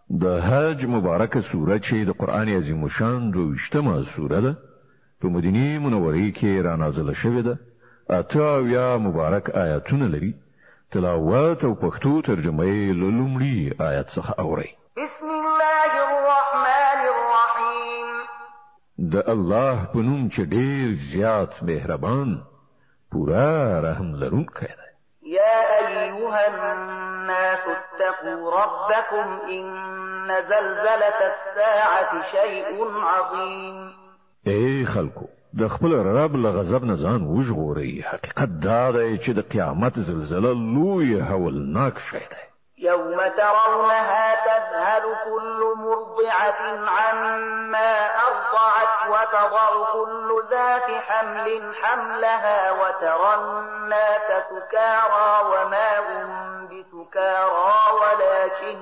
د حج مبارکه سوره چې د قران عظیم شان 22مه سوره ده په مدینه منوره کې را نازله شوې ده. اته یا مبارک آیاتونه لري. تلاوت او پښتو ترجمه یې له لومړي آیت څخه اورئ. بسم الله الرحمن الرحیم. د الله په نوم چې ډېر زیات مهربان پورا رحم لرونکی دی. يا أيها الناس اتقوا ربكم إن زلزلة الساعة شيء عظيم. ای خلکو د خپل رب له غضب نه ځان وژغورئ. حقیقت دا دی چې د قیامت زلزله لوی هولناک شی دی. يوم ترونها تذهل كل مرضعة عما أرضعت وتضع كل ذات حمل حملها وترى الناس سكارى وما هم بسكارى ولكن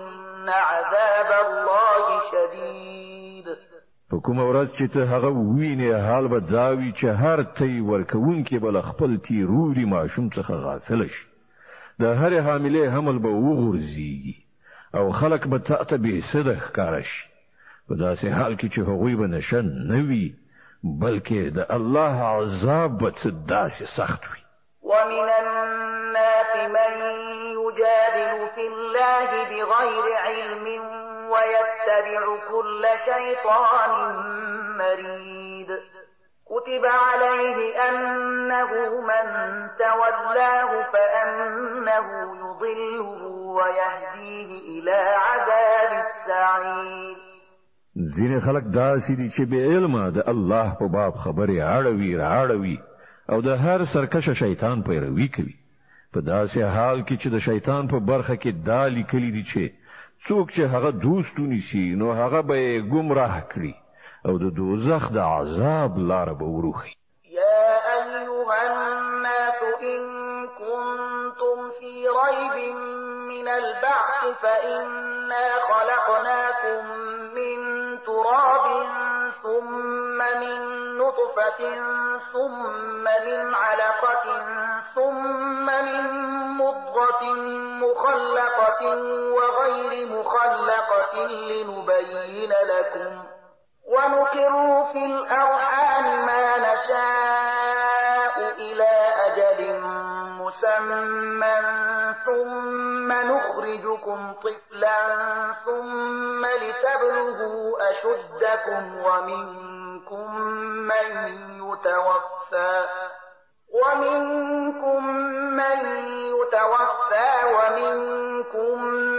عذاب الله شديد. په کومه ورځ چې ته هغه وینې حال به دا وي چې هر تی ورکوونکی به له خپل تیروري ماشوم څخه غافل شي. د هر حاملې حمل به وغورځي او خلک به ته به صدق ښکاره شي په داسې حال کې چې هغوی به نشه نه وي بلکې د الله عذاب به څه داسې سخت وي. ومن الناس من يجادل في الله بغير علم ويتبع كل شيطان مريد. كتب عليه أنه من تولاه فأنه يضله ويهديه إلى عذاب السعير. ځینې خلک داسې دي چې بې علمه د الله په باب خبرې اړوي او د هر سرکشه شیطان پیروي کوي. په داسې حال کې چې د شیطان په برخه کې دا لیکلي دي چې څوک چې هغه دوست ونیسي نو هغه به یې ګمراه کړي او د دوزخ د عذاب لاره به وروخي. يا أيها الناس إن كنتم في ريب من البعث فإنا خلقناكم من تراب ثم من نطفة ثم من علقة ثم من مضغة مخلقة وغير مخلقة لنبين لكم ونقر في الأرحام ما نشاء إلى أجل مسمى ثم نخرجكم طفلا ثم لتبلغوا أشدكم ومنكم من يتوفى ومنكم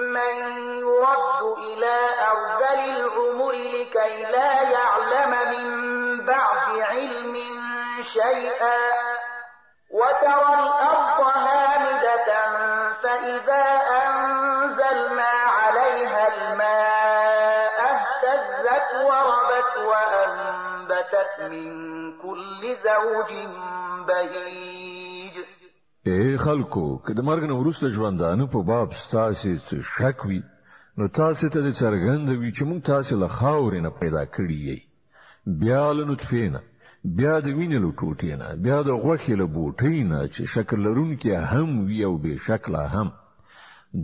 من يرد إلى أرذل العمر لكي لا يعلم من بعد علم شيئا وترى الأرض هامدة فإذا أنزلنا عليها الماء اهتزت وربت وأنبتت من كل زوج بهيج. ای خلکو که د مرګ نه وروسته ژوندانه په باب ستاسې څه شک وي نو تاسې ته د څرګنده وي چې موږ تاسې له خاورې نه پیدا کړي یې، بیا له نطفې نه، بیا د وینې له ټوټې نه، بیا د غوښې له بوټۍ نه چې شکل لرونکي هم وي او بې شکله هم.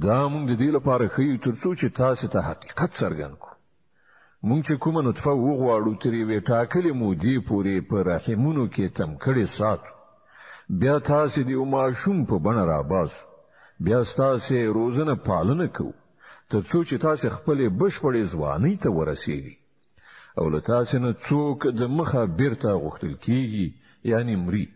دا موږ د دې لپاره ښیو تر څو چې تاسې ته حقیقت څرګند کړو. موږ چې کومه نطفه وغواړو تر یوې ټاکلې مودې پورې په رحمونو کې تم کړې ساتو، بیا تاسې د یو ماشوم په بڼه راباسو، بیا ستاسې روزنه پالنه کوو تر څو چې تاسې خپلې بشپړې ځوانۍ ته ورسیږئ او له تاسې نه څوک د مخه بیرته غوښتل کیږي یعنی مري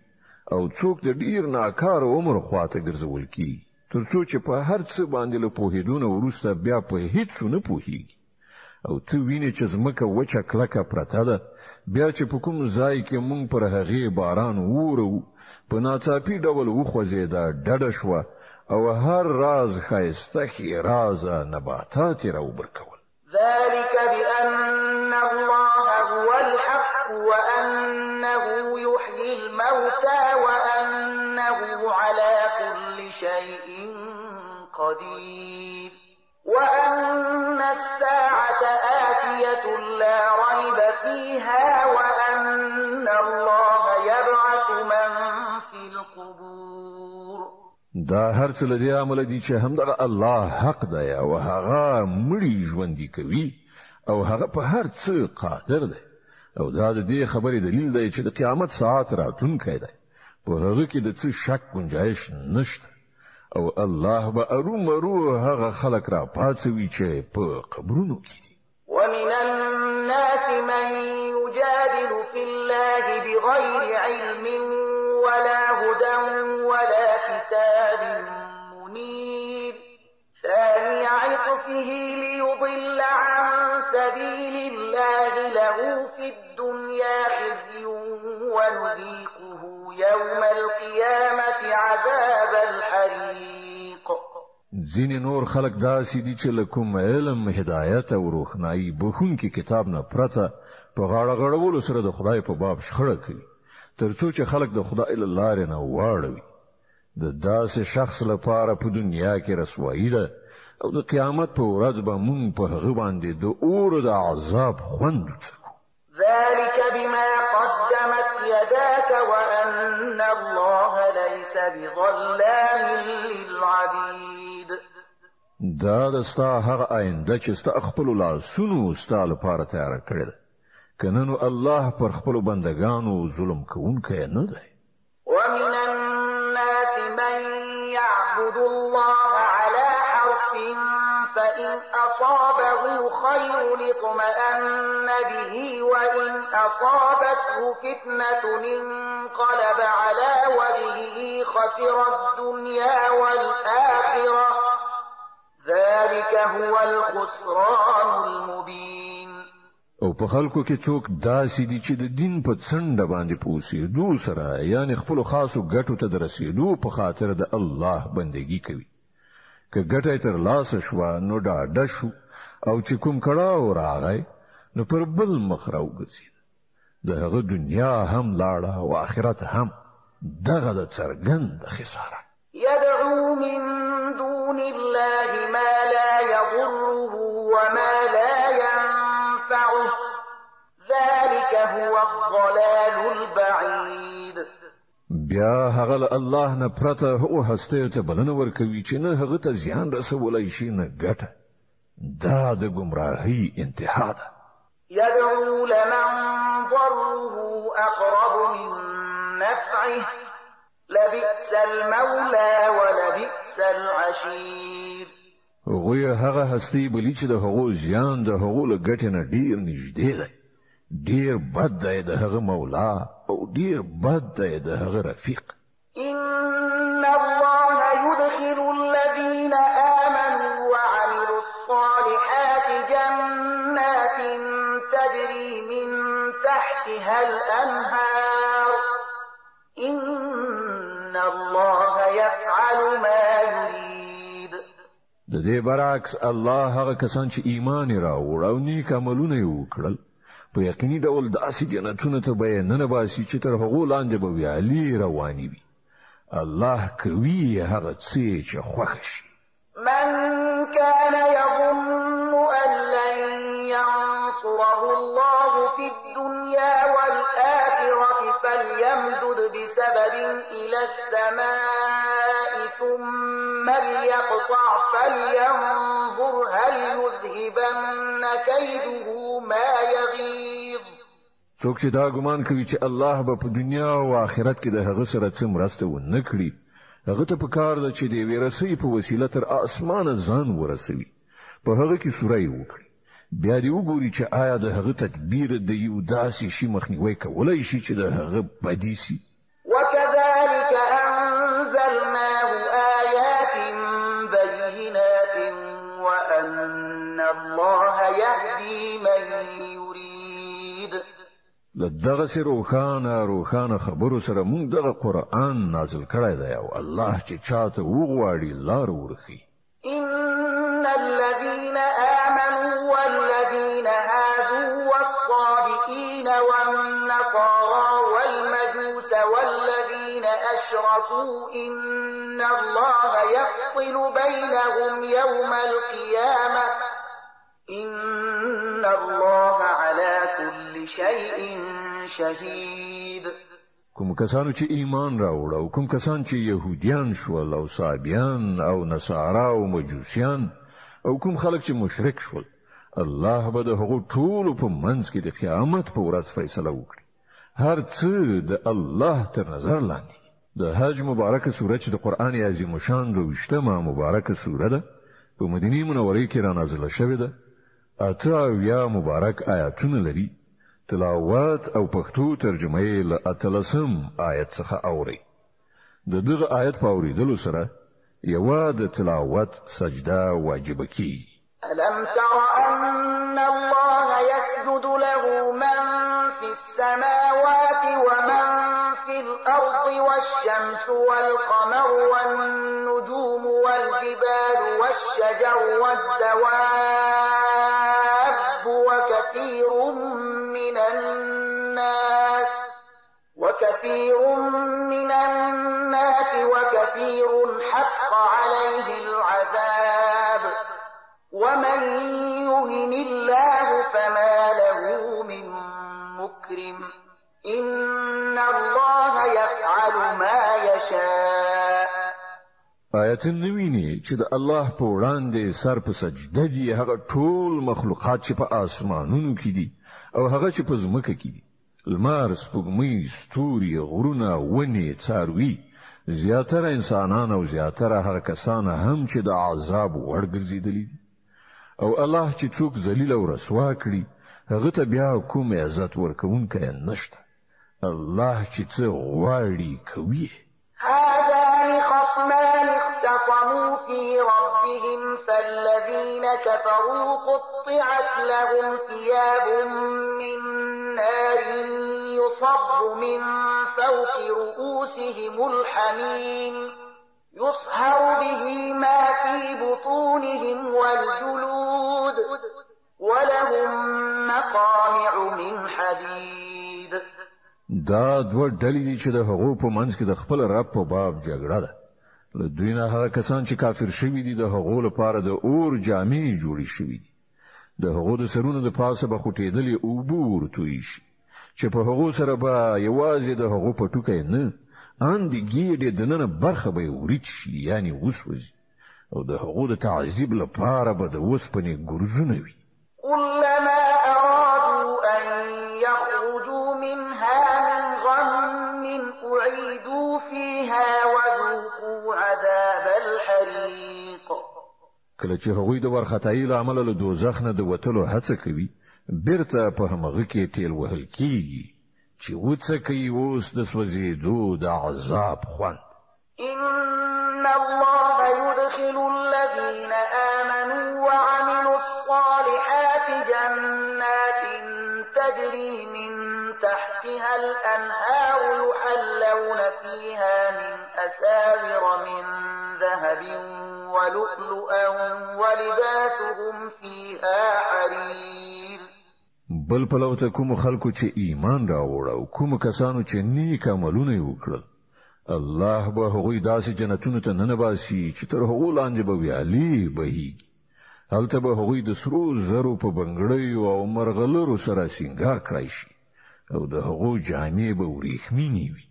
او څوک د ډیر ناکاره عمر خواته ګرځول کیږي تر څو چې په هر څه باندې له پوهېدونه وروسته بیا په هیڅ نه پوهیږي او ته وینې چې ځمکه وچه کلکه پرته ده، بیا چې په کوم ځای کې مونږ پر هغې باران وورو په ناڅاپي ډول وخوځېده، ډډه شوه او هر راز ښایسته ښېرازه نباتات یې راوبرکول. ذلك بأن الله هو الحق وأنه يحيي الموتى وأنه على كل شيء قدير وأن الساعة آتية لا ريب فيها وأن الله يبعث من في القبور. دا هر څه له دې عمل دي چې همدغه الله حق دی او هغه مړي ژوندي کوي او هغه په هر څه قادر دی او دا د دې خبرې دلیل دی چې د قیامت ساعت راتلونکی دی په هغه کې د څه شک گنجائش نشته او الله به ارومرو هغه خلک را پاتوي چې په قبرونو کې دي. ومن الناس من يجادل في الله بغير علم ولا هدى ولا كتاب منير ثاني عطفه ليضل عن سبيل الله له في الدنيا خزي ونذيقه يوم القيامة عذاب الحريق. ځینې نور خلک داسې دي چې له کوم علم هدایت او روښنايي بخونکي کتاب نه پرته په غاړه غړولو سره د خدای په باب شخړه کوي ترڅو چې خلک د خدای له لارې نه واړوي. د داسې شخص لپاره په دنیا کې رسوایی ده او د قیامت په ورځ به مونږ په هغه باندې د اور د عذاب خوند وڅکو. ذلك بما قدمت يداك وأن الله ليس بظلام للعبيد. دا د ستا هغه آینده چې ستا خپل لاسونو ستا لپاره تیار کړی ده کنه نو الله پر خپل بندگانو ظلم کوونکی نه دی. ومن الناس من يعبد الله على حرف فإن أصابه خير اطمأن به وإن أصابته فتنة انقلب على وجهه خسر الدنيا والآخرة ذلك هو الخسران المبين. او په خلکو کې څوک داسې دي چې د دین په څنډه باندې پوسېدو سره یعنی خپل خاصو ګټو ته درسېدو په خاطر د الله بندگی کوي. که ګټه تر لاسه شو نو ډاډه شو او چې کوم کړهو راغی نو پر بل مخ راوګرځي. د هغه دنیا هم لاړه او آخرت هم. دغه د څرګند خساره. يدعو من دون الله ما لا يضره وما لا ينفعه ذلك هو الضلال البعيد. بیا هغه الله نه پرته هو هسته ته بلنه ورکوي چې نه هغه ته زیان رسولای شي نه ګټه. دا د گمراهۍ انتها ده. يدعو لمن ضره أقرب من نفعه لبئس المولى ولبئس العشير. هغه هستی بلی چې د هغو زیان د هغو له ګټې نه ډیر نږدې دی. ډیر بد دی د هغه مولا او ډیر بد دی د هغه رفیق. إن الله يدخل الذين آمنوا وعملوا الصالحات جنات تجري من تحتها الأنهار إن الله يفعل ما يريد. د دې برعکس الله هغه کسان چې ایمان راوړ او نیک عملونه وکړل په یقیني ډول داسې جنتونو ته بیانونه باسي چې تر هغو لاندې به ویالې روانې وي. الله کوي هغه څه چې خوښ شي. من كان يظن أن لن ينصره الله في الدنيا والآخرة فليمدد بسبب إلى السماء ثم ليقطع فلينظر هل يذهبن كيده ما يغيظ. څوک چې دا ګمان کوي چې الله به په دنیا او آخرت کې د هغه سره څه مرسته ونه کړي هغه ته پکار ده چې د ویرسۍ په وسیله تر اسمانه ځان ورسوي په هغه کې سورې وکړي بیا دی وګوري چې آیا د هغه تدبیر د یو داسې شي مخنیوي کولای شي چې د هغه بدی سي. وكذلك أنزلناه آيات بينات وأن الله يهدي من يريد. لدغه سره روخانه خبرو سره موږ دغه قرآن نازل کړی دی او الله چې چاته وغواړي لار ورخي. إن الذين آمنوا والذين هادوا والصابئين والنصارى والمجوس والذين أشركوا إن الله يفصل بينهم يوم القيامة إن الله على كل شيء شهيد. کوم کسانو چې ایمان راوړ او کوم کسان چې يهوديان شول او صابيان او نصارا او مجوسيان او کوم خلک چې مشرک شول الله به د هغو ټول په منځ کې د قیامت په ورځ فیصله وکړي هر څه د الله تر نظر لاندې د حج مبارکه سوره چې د قران عظیم شان 22مه مبارکه سوره ده په مدینه منوره کې را نازله شوې ده اته مبارک آیاتونه لري تلاوت او پښتو ترجمه یې له اتلسم آیت څخه اوري د دغه آیت په اوریدلو سره یو د تلاوت سجده واجب کی ألم تر أن الله يسجد له من في السماوات ومن في الأرض والشمس والقمر والنجوم والجبال والشجر والدواب وكثير حق عليه العذاب ومن يهن الله فما له من مكرم إن الله يفعل ما يشاء آیت نویني چې د الله په وړاندې سر په سجده دي هغه ټول مخلوقات چې په آسمانونو کې دي او هغه چې په ځمکه کې دي لمر سپوږمۍ ستوري غرونه ونې څاروي زیاتره انسانان او زیاتره هغه کسان هم چې د عذاب وړ ګرځیدلي دي او الله چې څوک ذلیل او رسوا کړي هغه ته بیا کوم عزت ورکوونکی نشته الله چې څه غواړي کوي هذان خصمان اختصموا في ربهم فالذين كفروا قطعت لهم ثياب من نار يصب من فوق رؤوسهم الحميم يصهر به ما في بطونهم والجلود ولهم مقامع من حديد دا دوه ډلې چې د هغو په منځ کې د خپل رب په باب جګړه ده له دوی نه هغه کسان چې کافر شوي دي د هغو لپاره د اور جامې جوړې شوي دي د هغو د سرونو د پاسه به خوټېدلې اوبه ورتوي شي چې په هغو سره به یوازې د هغو په ټوکې نه ان د ګیډې د نن برخه به ورچ شي یعنی وسوځي او د هغو د تعذيب لپاره به د وسپنې ګرځونه وي كلما أرادوا أن يخرجوا منها من غم أعيدوا فيها وذوقوا عذاب الحريق کله چې هغوی د ورختایي له امله له دوزخ نه د وتلو هڅه کوي بیرته په همغه کې تیل وهل کیږي چې وڅکي اوس د سوځېدو د عذاب خوند إن الله يدخل الذين آمنوا وعملوا الصالحات جنات تجري من تحتها الأنهار يحلون فيها من أساور من ذهب ولؤلؤا ولباسهم فيها حرير بل پلوته کوم خلکو چې ایمان راوړ او کوم کسانو چې نیک عملونه وکړل الله به هغوی داسې جنتونو ته ننباسي چې تر هغو لاندې به ویالې بهیږي هلته به هغوی د سرو زرو په بنګړیو او مرغلرو سره سینګار کړی شي او د هغو جامې به وریښمینې وي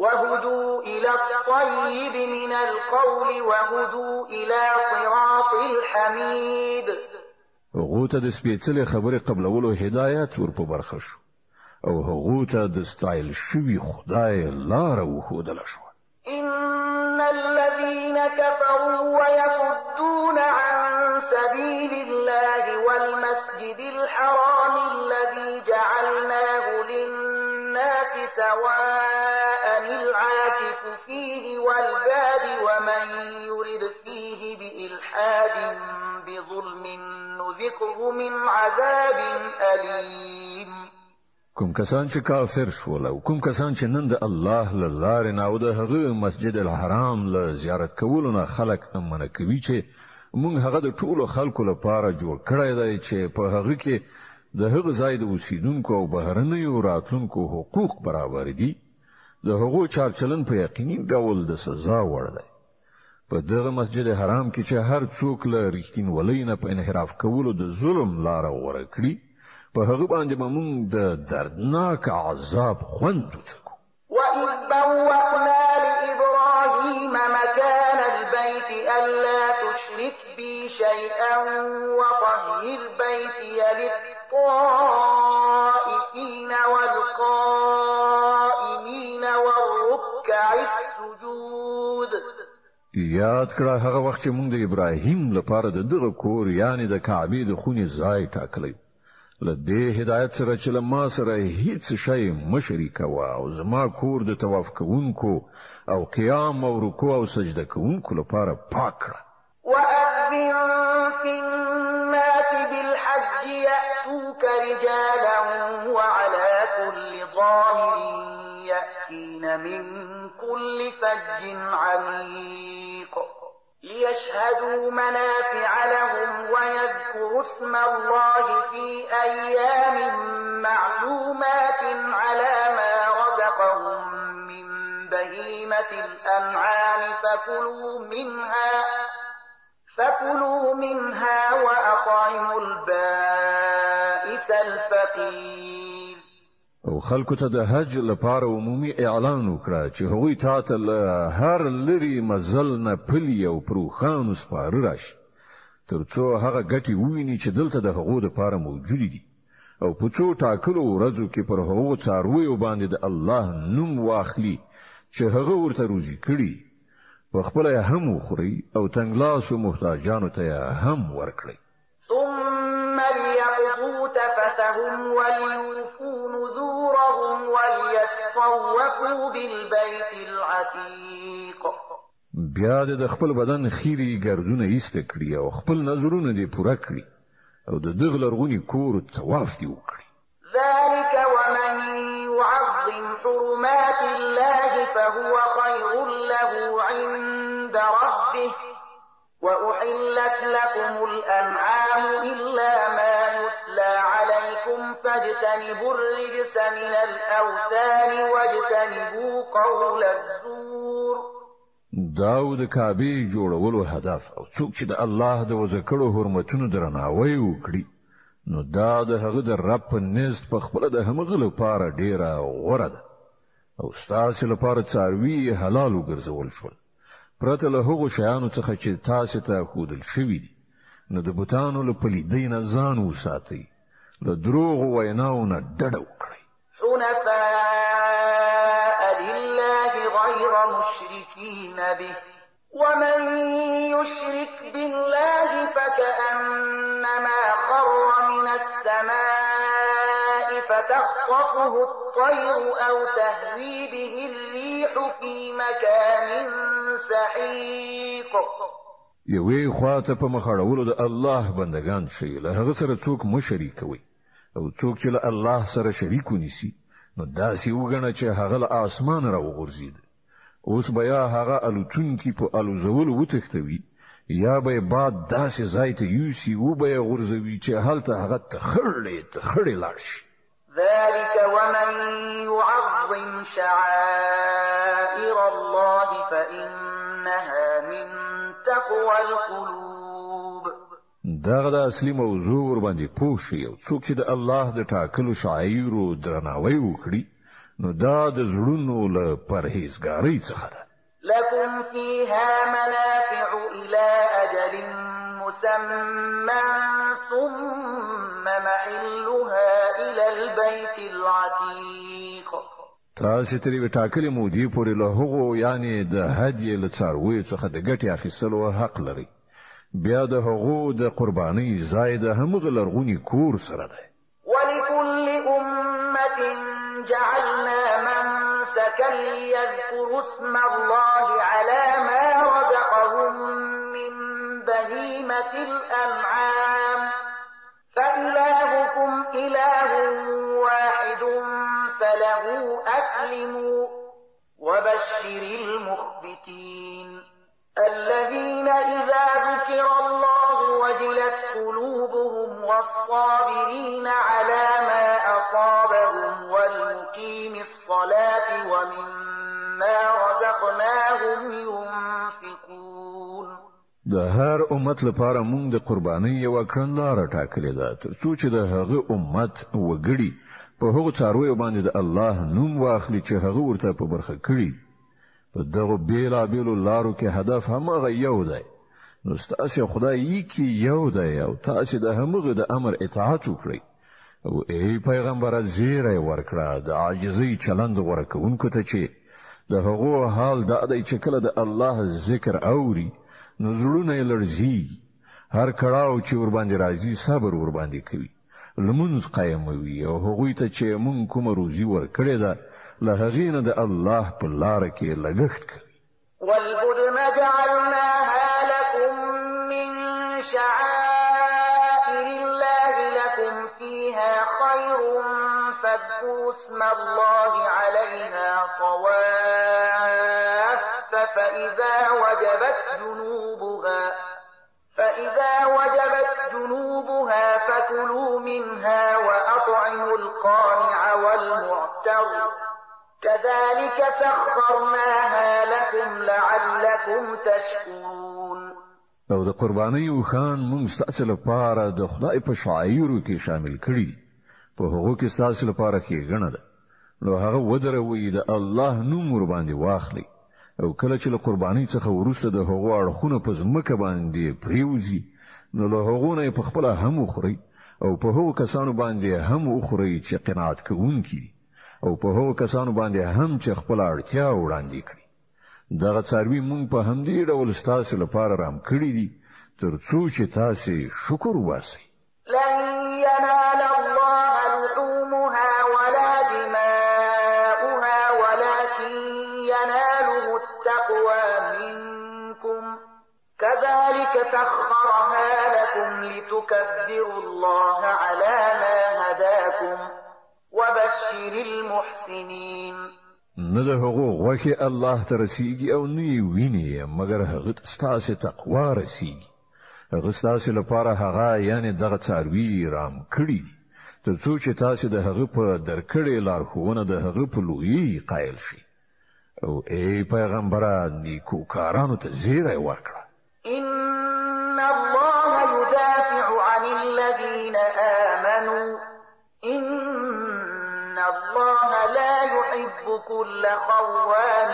وهدوا إلى الطيب من القول وهدوا إلى صراط الحميد هغو ته د سپېڅلې خبرې قبلولو هدایت ور په برخه شو او هغو ته د ستایل شوي خدای لار وښودل شو إن الذين كفروا ويصدون عن سبيل الله والمسجد الحرام الذي جعلناه للناس سواء العاكف فيه والباد ومن يرد فيه بإلحاد بظلم نذقه من عذاب أليم کوم کسان چې کافر شول او کوم کسان چې نن د الله لاره نه او د هغه مسجد الحرام له زیارت کولو نه خلک امنه کوي چې موږ هغه د ټولو خلکو لپاره جوړ کړی دی چې په هغه کې د هغه ځای د اوسیدونکو او بهرنیو راتلونکو حقوق برابر دي د هغو چارچلن په یقیني ډول د سزا وړ دی په دغه مسجد حرام کې چې هر څوک له رښتینولۍ نه په انحراف کولو د ظلم لاره غوره کړي په هغه باندې موږ د دردناک عذاب خوند وڅکو وإذ بوأنا لإبراهيم مكان البيت ألا تشرك بي شيئا وطهر بيتي للطائفين والقائمين والركع السجود. یاد کړه هغه وخت چې موږ د ابراهیم لپاره د دغه کور یعنی د کعبې د خونې ځای ټاکلی له دې هدایت سره چې له ما سره هیڅ شی مه شریکوه او زما کور د طواف کوونکو او قیام او رکوع او سجده کوونکو لپاره پاک کړه. وأذن في الناس بالحج يأتوك رجالا وعلى كل ضامر يأتين من كل فج عميق ليشهدوا منافع لهم ويذكروا اسم الله في أيام معلومات على ما رزقهم من بهيمة الأنعام فكلوا منها وأطعموا البائس الفقير. او خلکو ته د حج لپاره عمومي اعلان وکړه چې هغوی ته له هر لري مزل نه پلی او پروخانو سپاره راشي ترڅو هغه ګټي وویني چې دلته د هغو لپاره موجود دي او په څو ټاکلو ورځو کې پر هغو څارویو باندې د الله نوم واخلي چې هغه ورته روزي کړي په خپل هم وخوري او تنګلاسو محتاجانو ته هم ورکړي. ثم ليقضوا تفتهم وليوفوا نذورهم وليطوفوا بالبيت العتيق. بیا د خپل بدن خيري ګردونه ایسته کړی او خپل نظرونه دې پوره کړی او د دغه لرغونی کور طواف دی وکړي. ذلك ومن يعظم حرمات الله فهو خير له عند ربه وأحلت لكم الأنعام إلا ما يتلى عليكم فاجتنبوا الرجس من الأوثان واجتنبوا قول الزور. داود کعبه جوړولو هدف او څوک چې د الله د وذکرو حرمتونو درناوی وکړي نو دا د هغه د رب نزد په خپل د همغه لپاره ډیره غوړه ده او ستاسو لپاره څاروي حلال وګرځول شول پرته له هغو شیانو څخه چې تاسو ته خودل شوی دي نو د بوتانو له پلیدۍ نه ځان وساتئ له دروغ ویناو نه ډډه وکړئ. حنفاء لله غير مشركين به ومن يشرك بالله فكأنما خر من السماء فتخطفه الطير أو تهوي به الريح في مكان سحيق. یوې خواته په مخاړولو د الله بندگان شي له هغه سره څوک مشرک کوي او څوک چې له الله سره شریک ونیسي نو داسې وګڼه چې هغه له اسمان راوغورځید اوس بیا هغه الوتونکي په الوزول وتښتوي یا به باد داسې ځای ته یوسي و به غورځوي چې هلته هغه تخړې لاړ شي. ذلك ومن يعظم شعائر الله فإنها من تقوى القلوب. دغه د اصلي موضوع ور باندې پوه شي او څوک چې د الله د ټاکلو شعایرو درناوی وکړي نو دا د زړونو له پرهیزګارۍ څخه ده. لكم فيها منافع إلى أجل مسمى ثم محلها إلى البيت العتيق. تاسو ترې ټاکلې مودې پورې له هغو یعنی د هدیې له څارویو څخه د ګټې اخیستلو حق لري بیا د هغو د قربانۍ ځای د همغه لرغوني کور سره ده. ولكل أمة جعلنا منسكا ليذكروا اسم الله على ما رزقهم من بهيمة الأنعام فإلهكم إله واحد فله أسلموا وبشر المخبتين الذين إذا ذكر الله وجلت قلوبهم والصابرين على ما أصابهم والمقيم الصلاة ومما رزقناهم ينفقون. د هر امت لپاره موږ د قربانۍ یو کړنلاره ټاکلې ده ترڅو چې د هغه امت وګړي په هغو څارویو باندې د الله نوم واخلي چې هغه ورته په برخه کړي. په دغه بیلابیلو لارو کې هدف همغه یو دی. نو ستاسو خدای کې یو دی او تاسو د همغه د امر اطاعت وکړئ. او ای پیغمبر زیری ورکړه د عاجزۍ چلند ورکوونکو ته چې د هغو حال د ادای چې کله د الله ذکر اوري نو زړونه یې لړزي. هر کړهو چې ور باندې راځي صبر ور باندې کوي، لمونځ قایموي او هغوی ته چې مونږ کوم روزي ورکړې ده له هغې نه د الله په لاره کې لګښت کوي. والبدن جعلناها لكم من شعائر الله لكم فيها خير فاذكروا اسم الله عليها صواف فإذا وجبت جنوبها فكلوا منها وأطعموا القانع والمعتر كذلك سخرناها لكم لعلكم تشكرون. او د قربانۍ وخان موږ ستاسو لپاره د خدای په شعایرو کې شامل کړي. په هغو کې ستاسو لپاره ښېګڼه ده. نو هغه ودروي د الله نوم ور باندې واخلي او کله چې له قربانۍ څخه وروسته د هغو اړخونه په ځمکه باندې پریوزي نو له هغو نه په خپل هم وخوري او په هغو کسانو باندې هم وخوري چې قناعت کوونکي او په هغو کسانو باندې هم چې خپل اړتیا وړاندې کړي. دغه څاروي مونږ په همدې ډول ستاسو لپاره رام کړی دي ترڅو چې تاسو شکر وباسئ. لن ينال الله لحومها ولا دماؤها ولكن يناله التقوى منكم كذلك سخرها لكم لتكبروا الله على ما هداكم وبشر المحسنين. نه د هغو غوښې الله ته رسیږي او نه یې ویني مګر هغه ستاسو تقوا رسیږي. هغه ستاسو لپاره هغه یعنی دغه څاروي رام کړی دي ترڅو چې تاسو د هغه په درکړې لارښوونه د هغه په لوی قایل شي. او ای پیغمبره نیکو کارانو ته زیری ورکړه. ان الله يدافع عن الذين آمنوا ان الله لا يحب كل خوان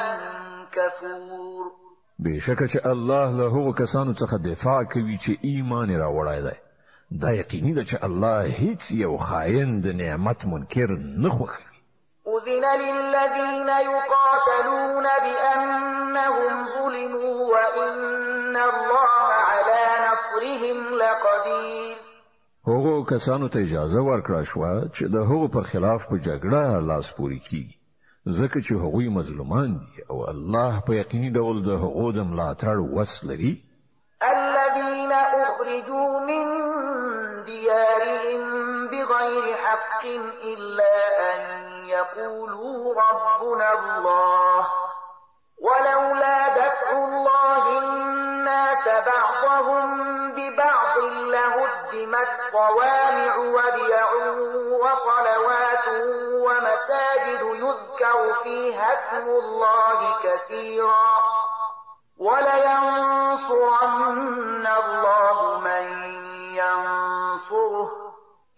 كفور. بشکه چې الله له هغو کسانو څخه دفاع کوي چې ایمان راوړی دی. دا یقیني ده چې الله هیڅ یو خائن د نعمت منکر نه خوښوي. أذن للذين يقاتلون بأنهم ظلموا وإن الله على نصرهم لقدير. هغو کسانو ته اجازه ورکړه شوه چې د هغو پر خلاف په جګړه لاس پورې کیږي ځکه چې هغوی مظلومان دي او الله په یقیني ډول د هغو د ملاتړ وس لري. الذين أخرجوا من ديارهم بغير حق إلا أن يقولوا ربنا الله ولولا دفع الله الناس بعضهم ببعض لهدمت صوامع وبيع وصلوات ومساجد يذكر فيها اسم الله كثيرا ولينصرن الله من ينصره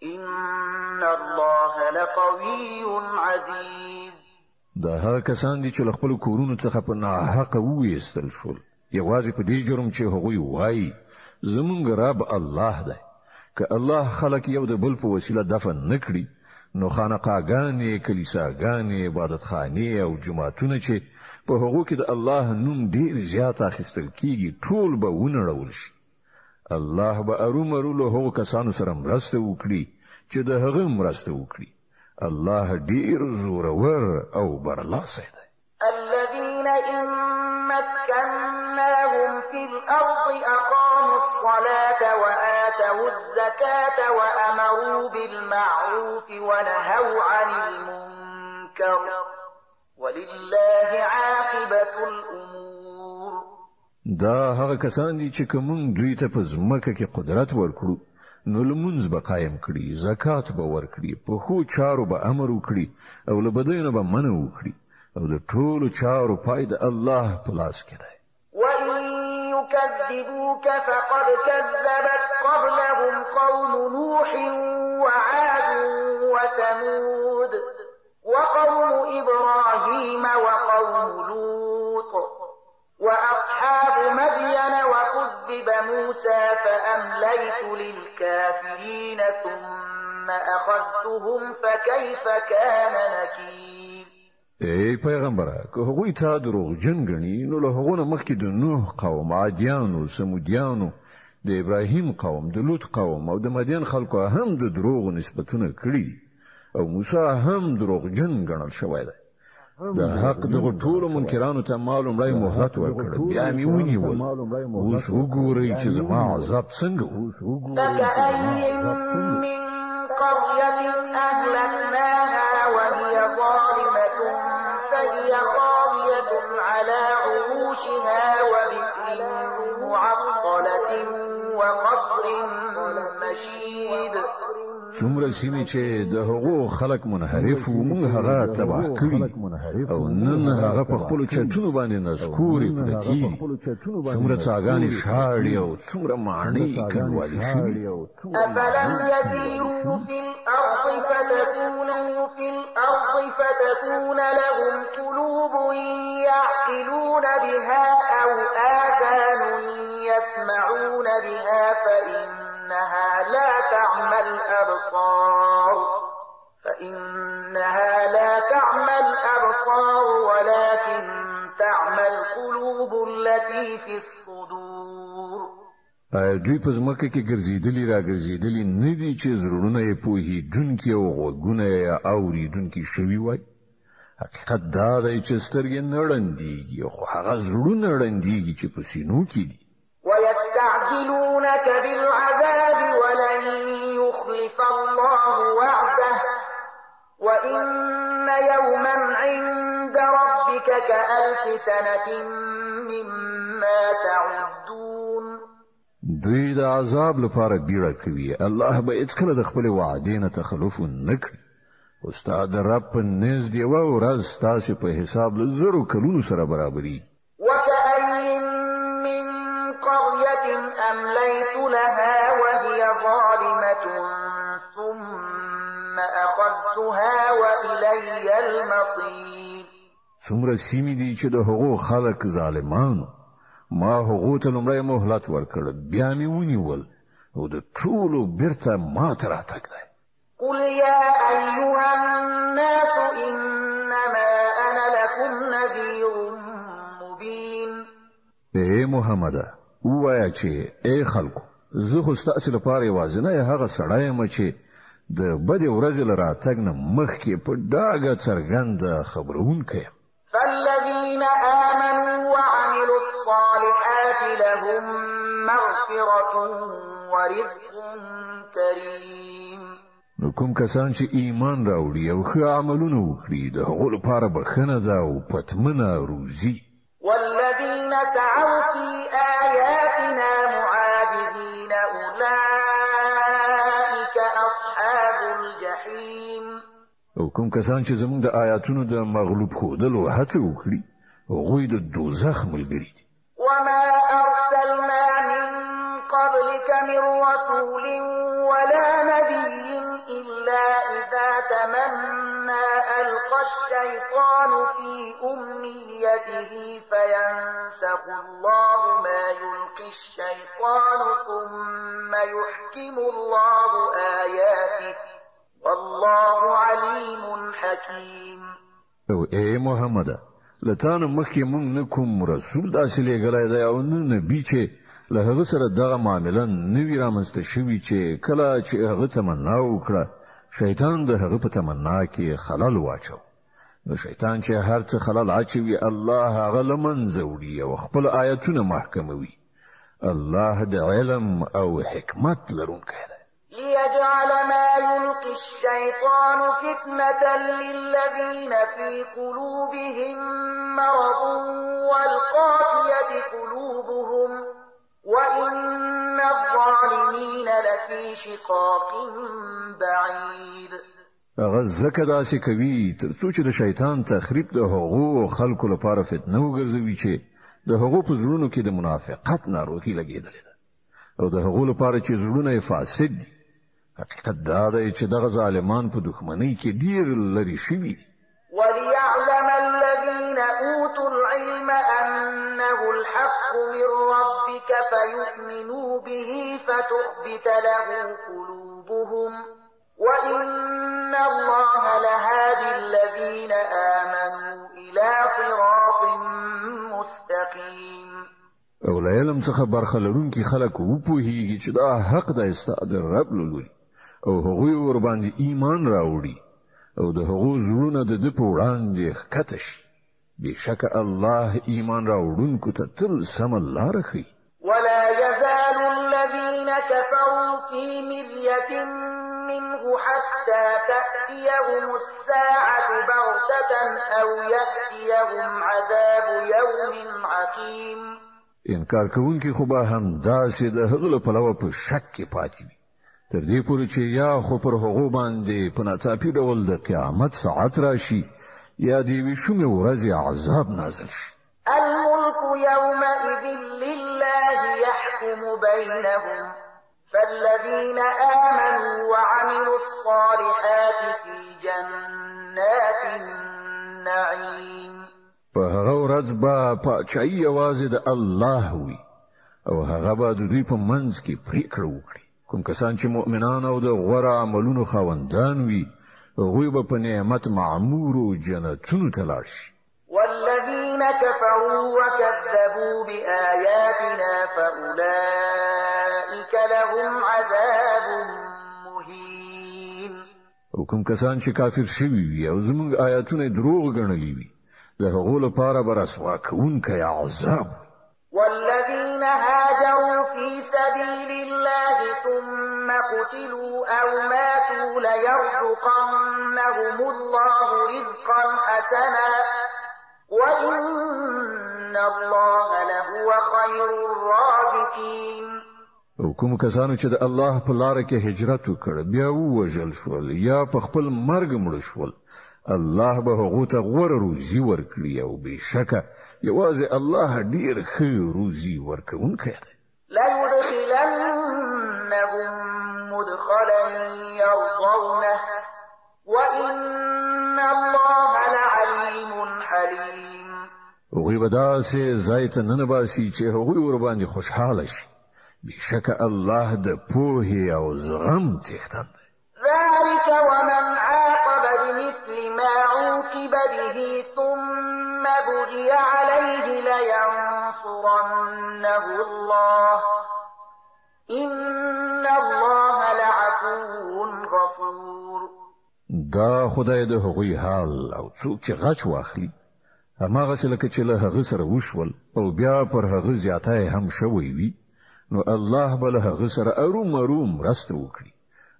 ان الله لقوي عزيز. دا هغه کسان دي چې له خپل کورونو څخه په ناحقه وایستل شول یوازې په دې جرم چې هغوی وایي زمونږ رب الله دی. که الله خلق یو د بل په وسیله دفن نکړي نو خانقاګانې، کلیساګانې، عبادتخانې او جماعتونه چې په هغو کې د الله نوم ډیر زیات اخیستل کیږي ټول به ونړول شي. الله به ارومرو له هغو کسانو سره مرسته وکړي چې د هغه مرسته وکړي. الله ډیر زورور او برلاسی دی. الذين إن مكناهم في الأرض أقاموا الصلاة وآتوا الزكاة وأمروا بالمعروف ونهوا عن المنكر ولله عاقبة الأمور. دا هغه کسان دي چې کوم دوی ته په ځمکه کې قدرت ورکړو نو لمونځ به قایم کړي، زکات به ورکړي، په خو چارو به امر وکړي او له بدیو نه به منع وکړي او د ټولو چارو پای د الله په لاس کې دی. وَإِن يُكَذِّبُوكَ فَقَدْ كَذَّبَتْ قَبْلَهُمْ قَوْمُ نُوحٍ وَعَادٌ وَثَمُودُ فأمليت للكافرين ثم أخذتهم فكيف كان نكير. ای پیغمبره که هغوی تا دروغجن ګڼي نو له هغو نه مخکې د نوح قوم، عادیانو، سمودیانو، د ابراهیم قوم، د لوط قوم او د مدین خلکو هم د دروغ نسبتونه کړي او موسی هم دروغجن ګڼل شوی دی. د حق دغه ټولو منکرانو ته ما لومړی مهلت ورکړ، بیا مې ونیول. اوس وګورئ چې زما عذاب څنګه و. فكأي من قرية أهلكناها وهي ظالمة فهي خاوية على عروشها وبئر معطلة وقصر مشيد. څومره سیمې چې د هغو خلک منحرف وو موږ هغه تباه کړي او نن هغه په خپلو چتونو باندې نسکوري پرتې دي. څومره څاګانې شاړې او څومره ماڼۍ کنډوالې شوي. أفلم يسيروا في الأرض فتكون لهم قلوب يعقلون بها أو آذان يسمعون بها فإنها لا تعمى الأبصار ولكن تعمى القلوب التي في الصدور. دوی په ځمکه کې ګرځېدلي را ګرځېدلي نه دي چې زړونه یې پوهېدونکي او غوږونه یې اورېدونکي شوي وای. حقیقت دا دی چې سترګې نه ړندېږي خو هغه زړونه ړندېږي چې په سینو کې دي. ويستعجلونك بالعذاب ولن يخلف الله وعده وإن يوما عند ربك كألف سنة مما تعدون. دوی د عذاب لپاره بیړه کوي، الله به هیڅکله د خپل وعدې نه تخلف نه کړي. استاد رب په نزد یوه ورځ ستاسو په حساب له زرو کلونو سره برابري. وكأي من قرية أمليت لها وهي ظالمة ثم أخذتها وإلي المصير. څومره سیمې دي چې د هغو خلک ظالمانو، ما هغو ته لومړی مهلت ورکړ، بیا مې ونیول او د ټولو بیرته ما ته راتګ دی. قل يا أيها الناس إنما أنا لكم نذير مبين. اے محمد وایا چې اے خلکو زه خو ستاسو لپاره یوازینی هغه سړی یم چې د بدې ورځې له راتګ نه مخکې په ډاګه څرګنده خبرونکی یم. فالذين آمنوا وعملوا الصالحات لهم مغفرة ورزق كريم. نو کوم کسان چې ایمان راوړي او ښه عملونه وکړي د هغو لپاره بښنه ده او پتمنه روزي. والذين سعوا في آياتنا معاجزين أولئك أصحاب الجحيم. او کوم کسان چې زموږ د آیاتونو د مغلوب ښودلو هڅه وکړي هغوی د دوزخ ملګري دي. وما أرسلنا من قبلك من رسول ولا نبي إلا إذا تمنى ألقى الشيطان في أمنيته فينسخ الله ما يلقي الشيطان ثم يحكم الله آياته والله عليم حكيم. او اے محمد لتان مخکې مونږ نه کوم رسول داسې لېږلی دی او نه نبي چې له هغه سره دغه معامله نه وي رامنځته شوي چې کله چې هغه تمنا وکړه شیطان د هغه په تمنا کې خلل واچو. نو شیطان چې هر څه خلل اچوي الله هغه له منځه وړي او خپل آیتونه محکموي. الله د علم او حکمت لرونکی دی. ليجعل ما يلقي الشيطان فتنة للذين في قلوبهم مرض والقاسية قلوبهم وإن الظالمين لفي شقاق بعيد. هغه ځکه داسې کوي تر څو چې د شیطان تخریب د هغو خلکو لپاره فتنه وګرځوي چې د هغو په زړونو کې د منافقت ناروغي لګېدلې ده او د هغو لپاره چې زړونه یې فاسد دي. حقیقت دا دی چې دغه ظالمان په دښمنۍ کې ډیر لرې شوي دي. وليعلم الذين أوتوا العلم أنه الحق من ربهم ربك فيؤمنوا به فتخبت له قلوبهم وإن الله لهادي الذين آمنوا إلى صراط مستقيم. او له علم څخه برخه لرونکي خلک وپوهیږي چې دا حق د استاد رب لوري او هغوی ور باندې ایمان راوړي او د هغو زړونه د په وړاندې ښکته شي. بشک الله ایمان راوړونکو ته تل سم لاره ښیي. ولا يزال الذين كفروا في مرية منه حتى تأتيهم الساعة بغتة أو يأتيهم عذاب يوم عقيم. انکار کوونکي خو به هم داسې د هغه په لور په شک کې پاتې وي تر دې پورې چې یا خو پر هغه باندې په ناڅاپي ډول د قیامت ساعت راشي یا د یوې شومې ورځې عذاب نازل شي. الملك يومئذ لله يحكم بينهم فالذين آمنوا وعملوا الصالحات في جنات النعيم. په هغه ورځ به پاچاهي یوازې د الله وي او هغه به د دوی په منځ کې پریکړه وکړي. کوم کسان چې مؤمنان او د غوره عملونو خاوندان وي هغوی به په نعمت معمورو جنتونو ته لاړ شي. والذين كفروا وكذبوا بآياتنا فأولئك لهم عذاب مهين. او کوم کسان چې کافر شوي وي او زموږ آیاتونه دروغ ګڼلي وي د هغو لپاره به رسوا کوونکی عذاب. والذين هاجروا في سبيل الله ثم قتلوا أو ماتوا ليرزقنهم الله رزقا حسنا وإن الله لهو خير الرازقين. او کوم کسانو چې د الله په لار کې هجرت وکړ بیا ووژل شول یا په خپل مرګ مړ شول الله به هغه ته غوره روزي ورکړي او بشکه یوازې الله ډیر ښه روزي ورکوونکی دی. لا يدخلنهم مدخلا يرضونه وإن الله لعليم حليم. هغوی به داسې ځای ته ننباسي چې هغوی ور باندې خوشحاله شي. بشکه الله د پوهې او زغم څښتن دی. ذلك ومن عاقب بمثل ما عوقب به ثم بغي عليه لينصرنه الله إن الله لعفو غفور. دا خدای د هغوی حال او څوک چې غچ واخلي هماغسې لکه چې له هغه سره وشول او بیا پر هغه زیاتی هم شوی وي نو الله به له هغه سره ارومرو مرسته وکړي.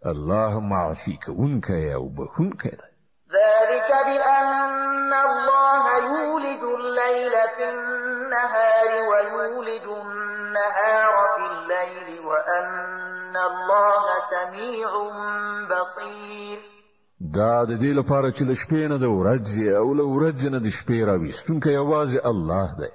الله معافي کوونکی او بخښونکی دی. ذلك بأن الله يولد الليل في النهار ويولد النهار في الليل وأن الله سميع بصير. دا د دې لپاره چې له شپې نه د ورځې او له ورځې نه د شپې راویستونکی یوازې الله دی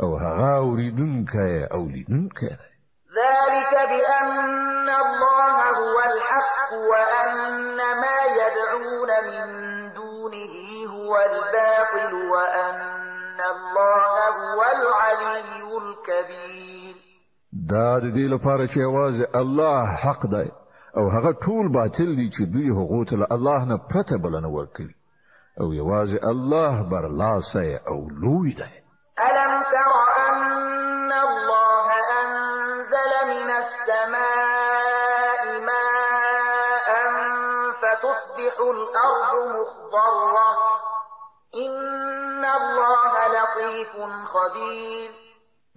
او هغه اوریدونکی او لیدونکی دی. ذلك بأن الله هو الحق وأن ما يدعون من دونه هو الباطل وأن الله هو العلي الكبير. دا د دې لپاره چې یوازې الله حق دی او هغه ټول باطل دي چې دوی هغه ته الله نه پرته بلنه ورکوي او یوازې الله برلاسی او لوی دی. ألم تر أن الله أنزل من السماء ماء فتصبح الأرض مخضرة إن الله لطيف خبير.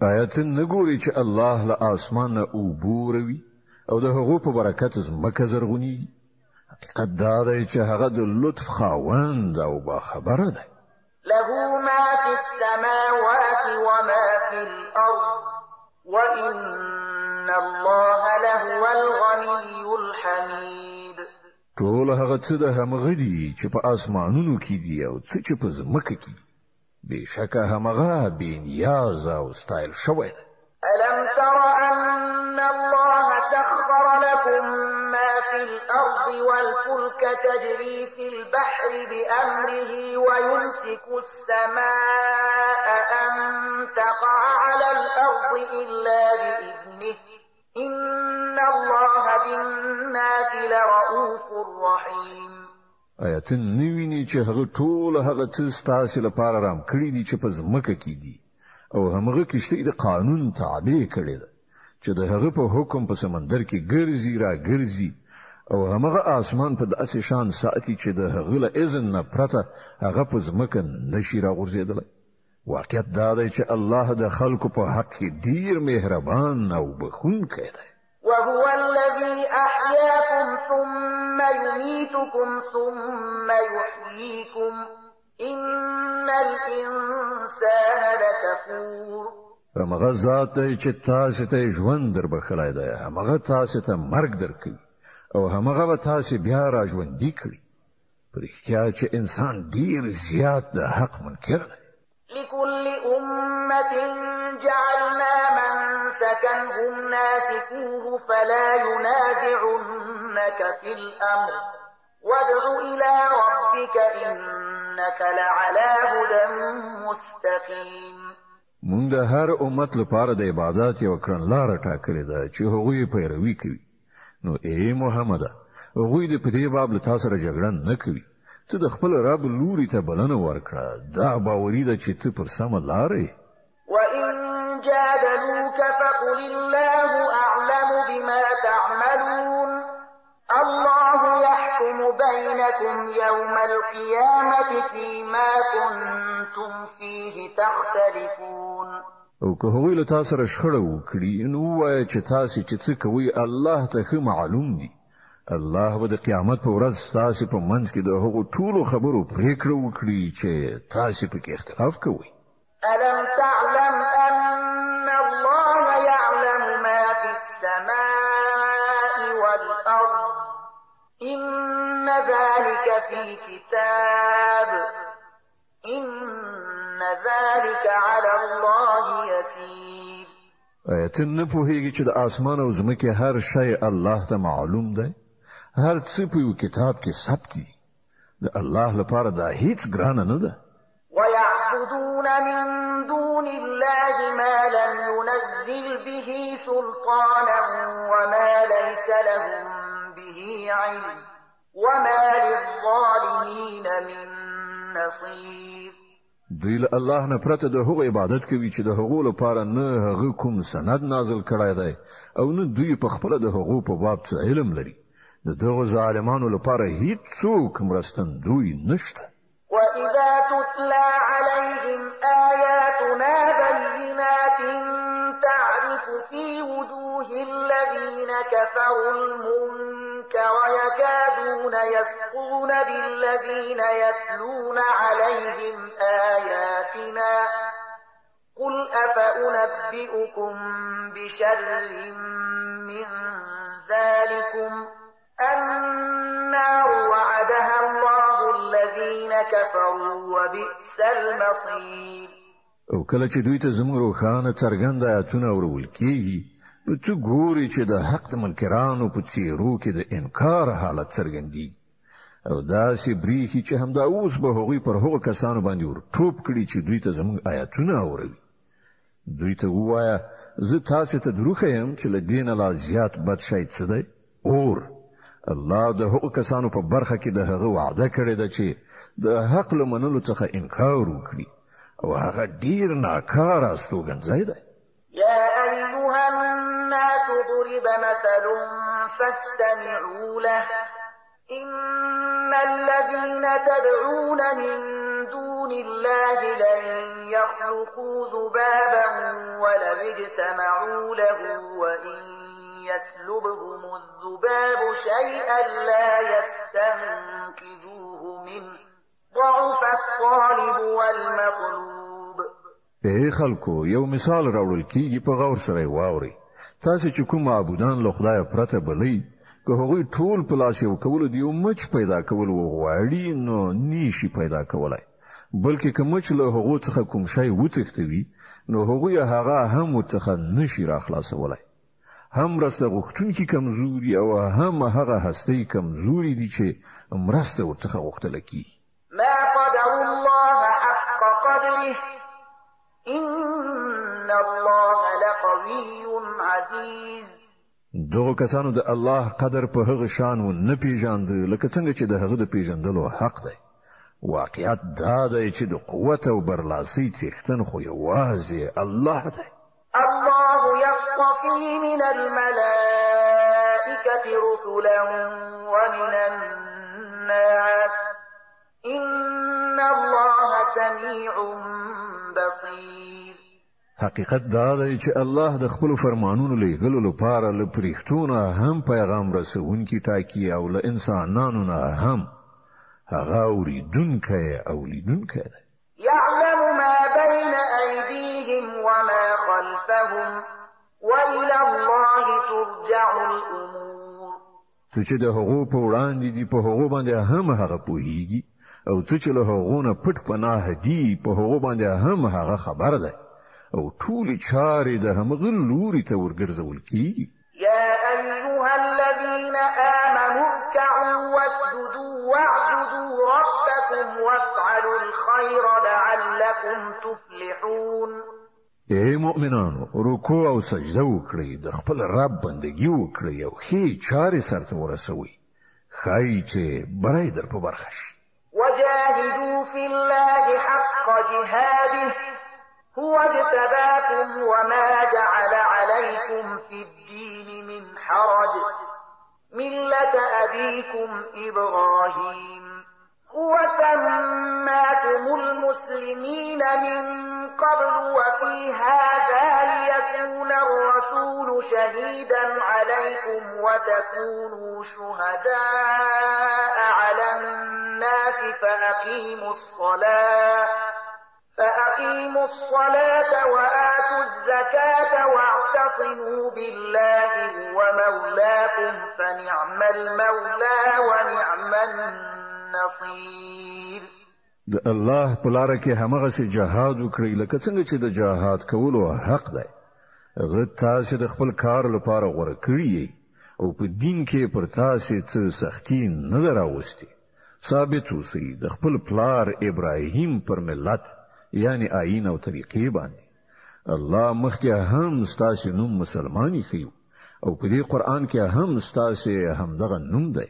آیت نګوري چې الله له اسمانه اوبوروي او د هغو په برکت زمکه زرغونی. حقیقت دا دی چې هغه د لطف خاوند او با خبره دی. له ما في السماوات وما في الأرض وإن الله لهو الغني الحميد. ټول هغه څه د همغه دي چې په اسمانونو کې دي او څه چې په زمکه کې دي. بشکه همغه بې نیاز او ستایل شوی دی. ألم تر أن الله سخر لكم ما في في الأرض والفلك تجري في البحر بأمره ويمسك السماء أن تقع على الأرض إلا بإذنه إن الله بالناس لرؤوف رحيم. آیت نویني چې هغه ټول هغه څه ستاسو لپاره رام کړی دي چې په ځمکه کې دي او هغه کشته د قانون تابع کړی ده چې د هغه په حکم په سمندر کې ګرځي را ګرځي او هغه اسمان په داسې شان ساتي چې د هغه له اذن نه پرته هغه په ځمکه نشي را غورځېدلی. واقعیت دا دی چې الله د خلکو په حق کې ډیر مهربان او بخښونکی دی. وهو الذي أحياكم ثم يميتكم ثم يحييكم إن الإنسان لكفور. هغه ذات دی چې تاسو ته ژوند در بخلای دی، هغه تاسو ته مرګ درکوي او هغه به تاسو بیا را ژوندي کړي. په رښتیا چې انسان ډیر زیات د حق منکر دی. لكل أمة جعلنا منسكا هم ناسكوه فلا ينازعنك في الأمر وادع إلى ربك إنك لعلى هدى مستقيم. مونږ د هر امت لپاره د عبادت یو کړنلاره ټاکلې ده چې هغوی پیروي کوي. نو ای محمد هغوی د پدې باب له تاسو سره جګړه نه کوي. ته د خپل رب لوري ته بلنه ورکړه، دا باوري ده چې ته پر سمه لارې. وإن جادلوك فقل الله أعلم بما تعملون الله يحكم بينكم يوم القيامة فيما كنتم فيه تختلفون. او که هغوی له تاسو سره شخړه وکړي نو وایه چې تاسو چې څه کوئ الله ته ښه معلوم دي. الله به د قیامت په ورځ تاسو په منځ کې د هغو ټولو خبرو پریکړه وکړي چې تاسو په کې اختلاف کوئ. ألم تعلم أن الله يعلم ما في السماء والأرض إن ذلك في كتاب إن ذلك على الله يسير. ته نه پوهیږي چې د اسمان او ځمکې هر شی الله ته معلوم دی؟ هر څه په یو کتاب کې ثبت دي. د الله لپاره دا هیڅ ګرانه نه ده. ويعبدون من دون الله ما لم ينزل به سلطانا وما ليس لهم به علم وما للظالمين من نصير. دوی له الله نه پرته د هغو عبادت کوي چې د هغو لپاره نه هغه کوم سند نازل کړی دی او نه دوی په خپل د هغو په باب څه علم لري. د دغو ظالمانو لپاره هیڅوک مرستندوی نشته. وإذا تتلى عليهم آياتنا بينات تعرف في وجوه الذين كفروا المنكر يكادون يسقون بالذين يتلون عليهم آياتنا قل أفأنبئكم بشر من ذلكم النار وعدها الله الذين كفروا وبئس المصير. او کله چې دوی ته زموږ روښانه څرګند آیاتونه ورول کیږي نو ته ګوري چې د حق د منکرانو په څیرو کې د انکار حالت څرګندي او داسې بریښي چې همدا اوس به هغوی پر هغو کسانو باندې ور ټوپ کړي چې دوی ته زموږ آیاتونه اوروي. دوی ته ووایه زه تاسو ته دروغ یم چې له دې نه لا زیات بد شی څه دی؟ اور. الله د هغو کسانو په برخه کې د هغه وعده کړې ده چې د حق له منلو څخه انکار وکړي او هغه ډیر ناکاره استوګنځی دی. يا أيها الناس ضرب مثل فاستمعوا له إن الذين تدعون من دون الله لن يخلقوا ذبابا ولو اجتمعوا له وإن يسلبهم الذباب شيئا لا يستنقذوه منه ضعف الطالب والمطلوب. اے خلکو یو مثال راوړل کیږي په غور سره واوري. تاسو چې کوم معبودان له خدای پرته بلئ که هغوی ټول په لاس یو کول دی او مچ پیدا کول وغواړي نو نشي پیدا کولای، بلکې که مچ له هغو څخه کوم شی وتښتوي نو هغوی هغه هم ورڅخه نشي را خلاصولای. هم مرسته غوښتونکي کمزوري او هم هغه هستۍ کمزوري دي چې مرسته ورڅخه غوښتل کیږي. ما قدر الله حق قدره إن الله لقوي عزيز. دغه کسانو د الله قدر په هغه شان و نه پیژاند لکه څنګه چې د هغه د پیژندلو حق دی. واقعیت دا دی چې د قوت او برلاسۍ څښتن خو یوازې الله دی. الله يصطفي من الملائكة رسلا ومن الناس إن الله سميع بصير. حقیقت دا دی چې الله د خپل فرمانونو لېږلو لپاره له پرښتونه هم پیغام رسونکي ټاکي او له انسانانو نه هم هغه اوریدونکی او لیدونکی دی. يعلم ما بين أيديهم وما خلفهم وإلى الله ترجع الأمور. څه چې د هغو په وړاندې دي په هغو باندې هم هغه پوهیږي او څه چې له هغو نه پټ پناه دي په هغو باندې هم هغه خبر دی او ټولې چارې د همغه لوري ته ورګرځول کیږي. يا أيها الذين آمنوا اركعوا واسجدوا واعبدوا ربكم وافعلوا الخير لعلكم تفلحون. اے مؤمنانو رکوع او سجده وکړئ د خپل رب بندگی وکړئ او ښې چارې سرته ورسوئ ښایي چې بری در په برخه شي. وجاهدوا في الله حق جهاده هو اجتباكم وما جعل عليكم في الدين من حرج ملة أبيكم إبراهيم هو سماكم المسلمين من قبل وفي هذا ليكون الرسول شهيدا عليكم وتكونوا شهداء على الناس فأقيموا الصلاة وآتوا الزكاة واعتصموا بالله هو مولاكم فنعم المولى ونعم النصير. د الله په لار کې همغه سي جهاد وکړئ لکه څنګه چې د جهاد کولو حق دی. هغه تاسو د خپل کار لپاره غوړه کړی او په دین کې پر تاسو څه سختي نه دراوستي. ثابت اوسئ د خپل پلار ابراهیم پر ملت یعنی آیین او طریقې باندې. الله مخکې هم ستاسو نوم مسلمانی خيو او په دې قران کې هم ستاسو همدغه نوم دی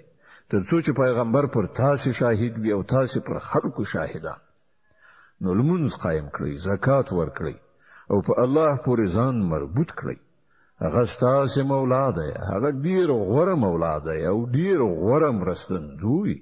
تر څو چې پیغمبر پر تاسو شاهد وي او تاسو پر خلکو شاهدان. نو لمونځ قائم کړئ، زکات ورکړئ او په الله پورې ځان مربوط کړئ. هغه ستاسو مولا دی، هغه ډیر غوره مولا دی او ډیر غوره مرستندوی.